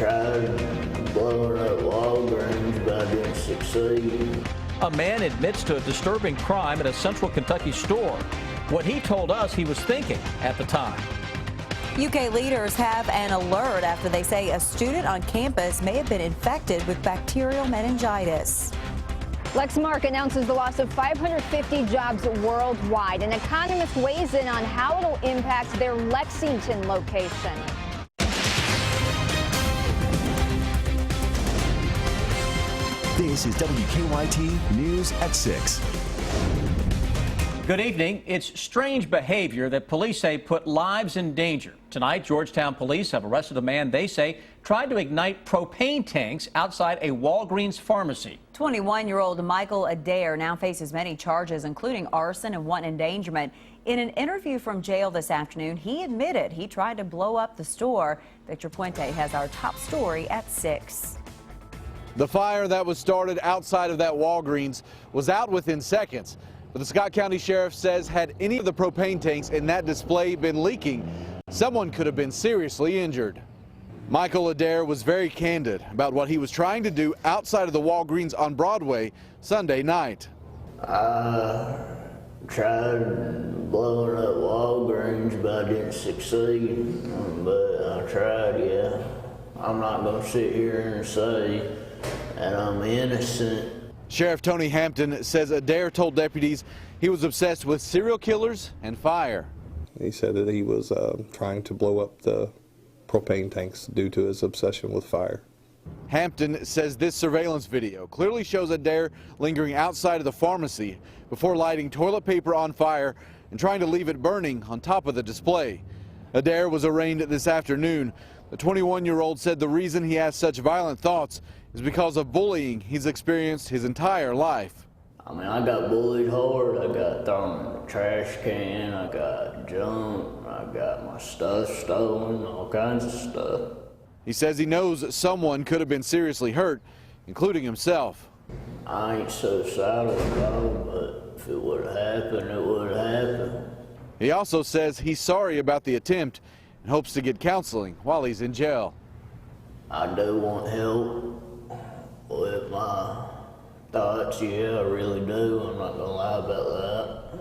tried blowing up Walgreens, but I didn't succeed. A man admits to a disturbing crime at a Central Kentucky store. What he told us he was thinking at the time. UK leaders have an alert after they say a student on campus may have been infected with bacterial meningitis. Lexmark announces the loss of 550 jobs worldwide. An economist weighs in on how it'll impact their Lexington location. This is WKYT News at 6. Good evening. It's strange behavior that police say put lives in danger. Tonight, Georgetown police have arrested a man they say tried to ignite propane tanks outside a Walgreens pharmacy. 21-year-old Michael Adair now faces many charges, including arson and wanton endangerment. In an interview from jail this afternoon, he admitted he tried to blow up the store. Victor Puente has our top story at 6. The fire that was started outside of that Walgreens was out within seconds. But the Scott County Sheriff says had any of the propane tanks in that display been leaking, someone could have been seriously injured. Michael Adair was very candid about what he was trying to do outside of the Walgreens on Broadway Sunday night. I tried blowing up Walgreens, but I didn't succeed. But I tried, yeah. I'm not going to sit here and say that I'm innocent. Sheriff Tony Hampton says Adair told deputies he was obsessed with serial killers and fire. He said that he was trying to blow up the propane tanks due to his obsession with fire. Hampton says this surveillance video clearly shows Adair lingering outside of the pharmacy before lighting toilet paper on fire and trying to leave it burning on top of the display. Adair was arraigned this afternoon. The 21-year-old said the reason he has such violent thoughts is because of bullying he's experienced his entire life. I mean, I got bullied hard. I got thrown in the trash can. I got jumped. I got my stuff stolen, all kinds of stuff. He says he knows someone could have been seriously hurt, including himself. I ain't suicidal, dog, but if it would have happened, it would have happened. He also says he's sorry about the attempt and hopes to get counseling while he's in jail. I do want help with my thoughts, yeah, I really do. I'm not gonna lie about that.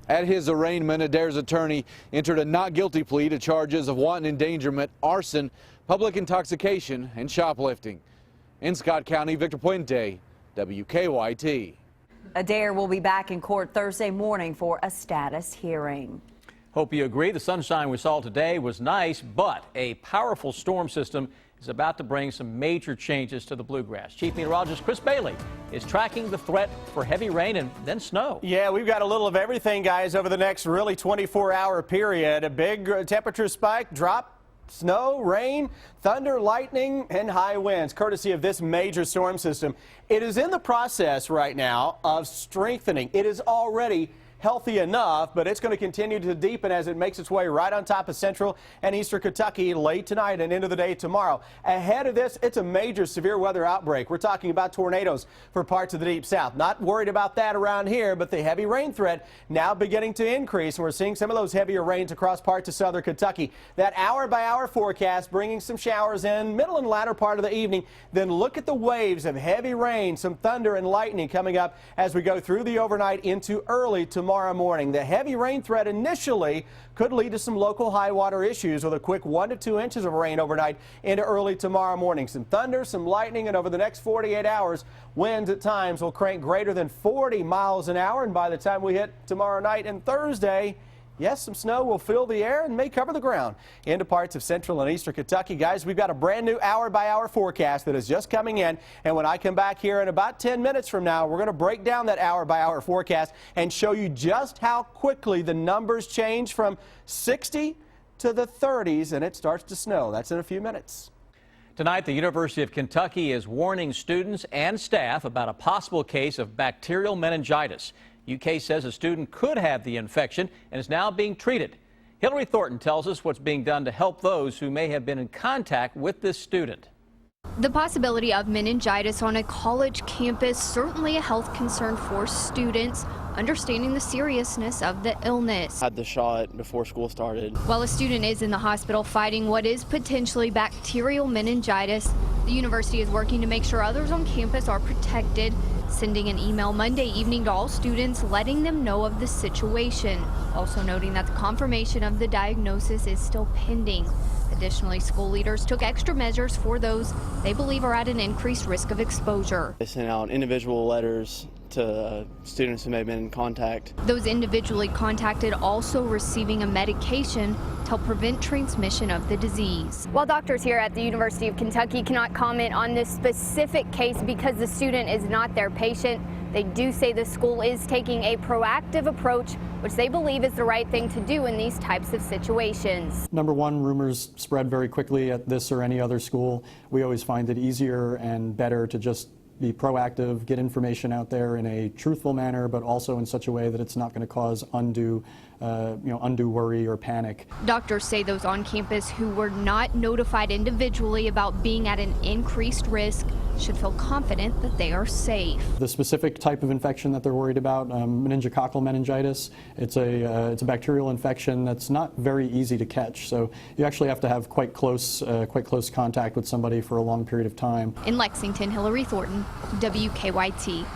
At his arraignment, Adair's attorney entered a not guilty plea to charges of wanton endangerment, arson, public intoxication, and shoplifting. In Scott County, Victor Puente, WKYT. Adair will be back in court Thursday morning for a status hearing. Hope you agree. The sunshine we saw today was nice, but a powerful storm system is about to bring some major changes to the bluegrass. Chief Meteorologist Chris Bailey is tracking the threat for heavy rain and then snow. Yeah, we've got a little of everything, guys, over the next really 24-hour period. A big temperature spike, drop, snow, rain, thunder, lightning, and high winds, courtesy of this major storm system. It is in the process right now of strengthening. It is already healthy enough, but it's going to continue to deepen as it makes its way right on top of central and eastern Kentucky late tonight and into the day tomorrow. Ahead of this, it's a major severe weather outbreak. We're talking about tornadoes for parts of the deep south. Not worried about that around here, but the heavy rain threat now beginning to increase, and we're seeing some of those heavier rains across parts of southern Kentucky. That hour-by-hour forecast bringing some showers in middle and latter part of the evening. Then look at the waves of heavy rain, some thunder and lightning coming up as we go through the overnight into early tomorrow morning. The heavy rain threat initially could lead to some local high water issues with a quick 1 to 2 inches of rain overnight into early tomorrow morning. Some thunder, some lightning, and over the next 48 hours, winds at times will crank greater than 40 miles an hour. And by the time we hit tomorrow night and Thursday, yes, some snow will fill the air and may cover the ground into parts of central and eastern Kentucky. Guys, we've got a brand new hour-by-hour forecast that is just coming in. And when I come back here in about 10 minutes from now, we're going to break down that hour-by-hour forecast and show you just how quickly the numbers change from 60 to the 30s, and it starts to snow. That's in a few minutes. Tonight, the University of Kentucky is warning students and staff about a possible case of bacterial meningitis. UK says a student could have the infection and is now being treated. Hillary Thornton tells us what's being done to help those who may have been in contact with this student. The possibility of meningitis on a college campus, certainly a health concern for students. understanding the seriousness of the illness. Had the shot before school started. While a student is in the hospital fighting what is potentially bacterial meningitis, the university is working to make sure others on campus are protected, sending an email Monday evening to all students letting them know of the situation, also noting that the confirmation of the diagnosis is still pending. Additionally, school leaders took extra measures for those they believe are at an increased risk of exposure. They sent out individual letters to students who may have been in contact. Those individually contacted also receiving a medication to help prevent transmission of the disease. While doctors here at the University of Kentucky cannot comment on this specific case because the student is not their patient, they do say the school is taking a proactive approach, which they believe is the right thing to do in these types of situations. Number one, rumors spread very quickly at this or any other school. We always find it easier and better to just be proactive, get information out there in a truthful manner, but also in such a way that it's not going to cause undue worry or panic. Doctors say those on campus who were not notified individually about being at an increased risk should feel confident that they are safe. The specific type of infection that they're worried about, meningococcal meningitis, it's a bacterial infection that's not very easy to catch. So you actually have to have quite close contact with somebody for a long period of time. In Lexington, Hillary Thornton, WKYT.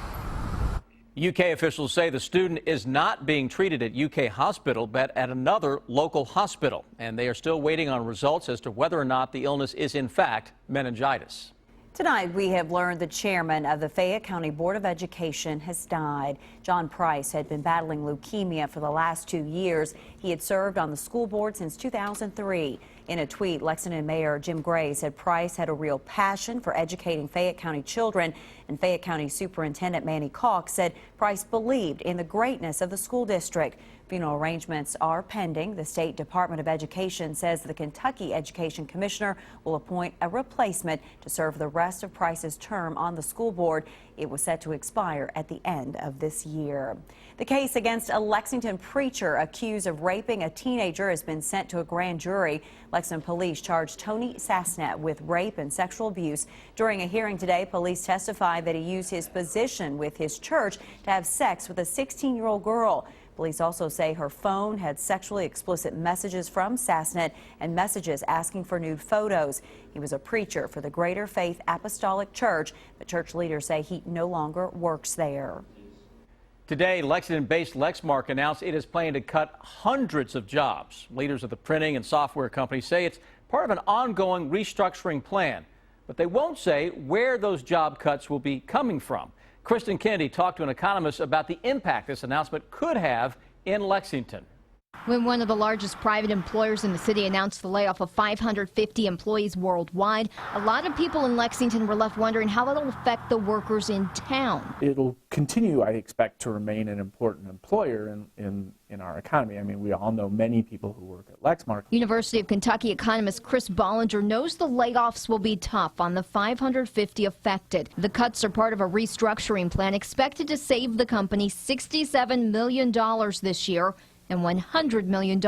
UK officials say the student is not being treated at UK Hospital, but at another local hospital. And they are still waiting on results as to whether or not the illness is in fact meningitis. Tonight, we have learned the chairman of the Fayette County Board of Education has died. John Price had been battling leukemia for the last 2 years. He had served on the school board since 2003. In a tweet, Lexington Mayor Jim Gray said Price had a real passion for educating Fayette County children, and Fayette County Superintendent Manny Cox said Price believed in the greatness of the school district. Funeral arrangements are pending. The State Department of Education says the Kentucky Education Commissioner will appoint a replacement to serve the rest of Price's term on the school board. It was set to expire at the end of this year. The case against a Lexington preacher accused of raping a teenager has been sent to a grand jury. Lexington police charged Tony Sassnet with rape and sexual abuse. During a hearing today, police testified that he used his position with his church to have sex with a 16-year-old girl. Police also say her phone had sexually explicit messages from Sassnet and messages asking for nude photos. He was a preacher for the Greater Faith Apostolic Church, but church leaders say he no longer works there. Today, Lexington-based Lexmark announced it is planning to cut hundreds of jobs. Leaders of the printing and software company say it's part of an ongoing restructuring plan, but they won't say where those job cuts will be coming from. Kristen Kennedy talked to an economist about the impact this announcement could have in Lexington. When one of the largest private employers in the city announced the layoff of 550 employees worldwide, a lot of people in Lexington were left wondering how that'll affect the workers in town. It'll continue, I expect, to remain an important employer in our economy. I mean, we all know many people who work at Lexmark. University of Kentucky economist Chris Bollinger knows the layoffs will be tough on the 550 affected. The cuts are part of a restructuring plan expected to save the company $67 million this year and $100 million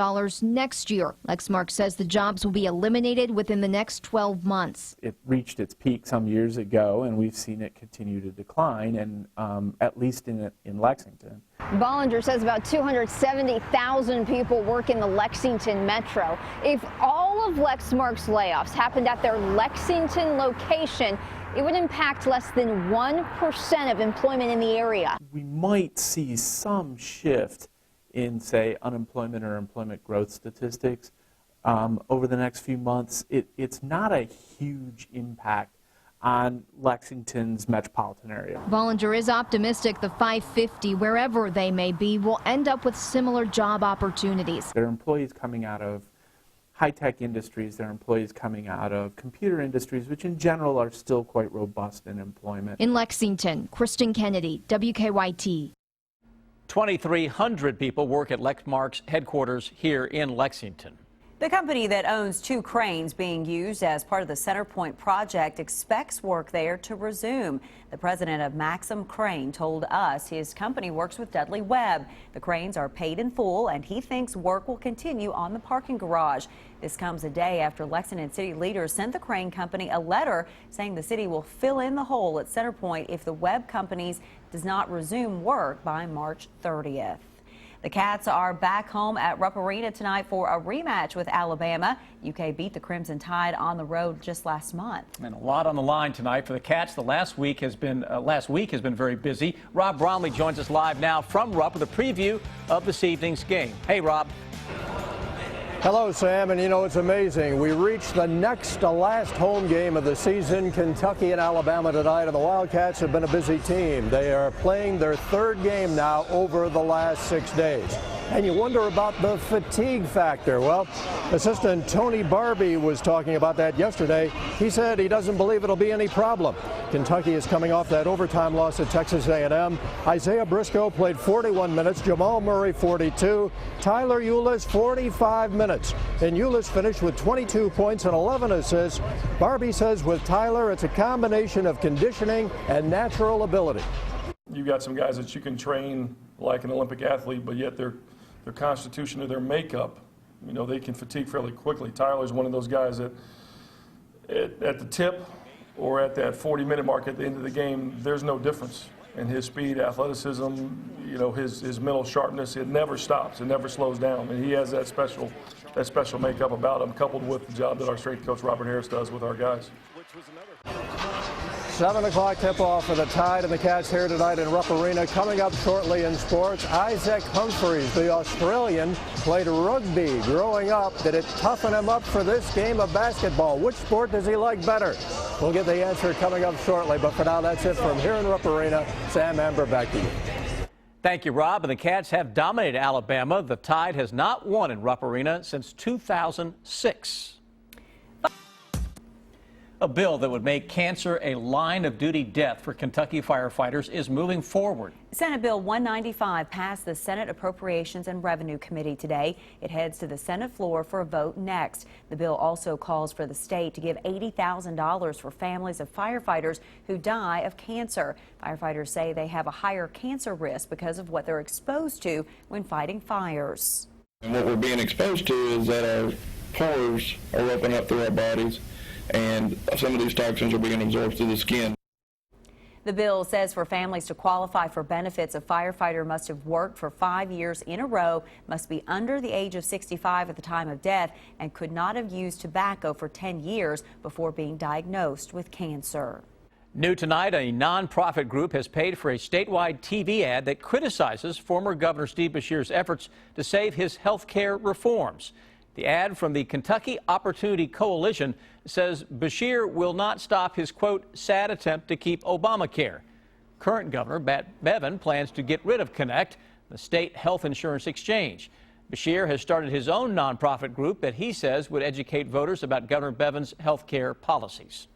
next year. Lexmark says the jobs will be eliminated within the next 12 months. It reached its peak some years ago, and we've seen it continue to decline, and at least in Lexington. Bollinger says about 270,000 people work in the Lexington metro. If all of Lexmark's layoffs happened at their Lexington location, it would impact less than 1% of employment in the area. We might see some shift in, say, unemployment or employment growth statistics over the next few months. It's not a huge impact on Lexington's metropolitan area. Bollinger is optimistic the 550, wherever they may be, will end up with similar job opportunities. There are employees coming out of high-tech industries, there are employees coming out of computer industries, which in general are still quite robust in employment. In Lexington, Kristen Kennedy, WKYT. 2,300 people work at Lexmark's headquarters here in Lexington. The company that owns 2 cranes being used as part of the Centrepointe project expects work there to resume. The president of Maxim Crane told us his company works with Dudley Webb. The cranes are paid in full, and he thinks work will continue on the parking garage. This comes a day after Lexington city leaders sent the crane company a letter saying the city will fill in the hole at Centrepointe if the Webb companies does not resume work by March 30th. The Cats are back home at Rupp Arena tonight for a rematch with Alabama. UK beat the Crimson Tide on the road just last month. And a lot on the line tonight for the Cats. The last week has been very busy. Rob Bromley joins us live now from Rupp with a preview of this evening's game. Hey, Rob. Hello, Sam, and you know, it's amazing. We reached the next to last home game of the season, Kentucky and Alabama tonight, and the Wildcats have been a busy team. They are playing their 3rd game now over the last 6 days. And you wonder about the fatigue factor. Well, assistant Tony Barbie was talking about that yesterday. He said he doesn't believe it'll be any problem. Kentucky is coming off that overtime loss at Texas A&M. Isaiah Briscoe played 41 minutes, Jamal Murray 42, Tyler Eulis 45 minutes. And Eulis finished with 22 points and 11 assists. Barbie says with Tyler, it's a combination of conditioning and natural ability. You've got some guys that you can train like an Olympic athlete, but yet their constitution or their makeup, you know, they can fatigue fairly quickly. Tyler's one of those guys that at the tip or at that 40-minute mark at the end of the game, there's no difference in his speed, athleticism, you know, his mental sharpness. It never stops. It never slows down. And he has that special makeup about him, coupled with the job that our strength coach Robert Harris does with our guys. 7 o'clock tip-off for the Tide and the Cats here tonight in Rupp Arena. Coming up shortly in sports, Isaac Humphries, the Australian, played rugby growing up. Did it toughen him up for this game of basketball? Which sport does he like better? We'll get the answer coming up shortly, but for now, that's it from here in Rupp Arena. Sam Amber, back to you. Thank you, Rob. And the Cats have dominated Alabama. The Tide has not won in Rupp Arena since 2006. A bill that would make cancer a line-of-duty death for Kentucky firefighters is moving forward. Senate Bill 195 passed the Senate Appropriations and Revenue Committee today. It heads to the Senate floor for a vote next. The bill also calls for the state to give $80,000 for families of firefighters who die of cancer. Firefighters say they have a higher cancer risk because of what they're exposed to when fighting fires. And what we're being exposed to is that our pores are opening up through our bodies, and some of these toxins are being absorbed through the skin. The bill says for families to qualify for benefits, a firefighter must have worked for 5 years in a row, must be under the age of 65 at the time of death, and could not have used tobacco for 10 years before being diagnosed with cancer. New tonight, a nonprofit group has paid for a statewide TV ad that criticizes former Governor Steve Beshear's efforts to save his health care reforms. The ad from the Kentucky Opportunity Coalition says Beshear will not stop his, quote, sad attempt to keep Obamacare. Current Governor Bevin plans to get rid of Connect, the state health insurance exchange. Beshear has started his own nonprofit group that he says would educate voters about Governor Bevin's health care policies.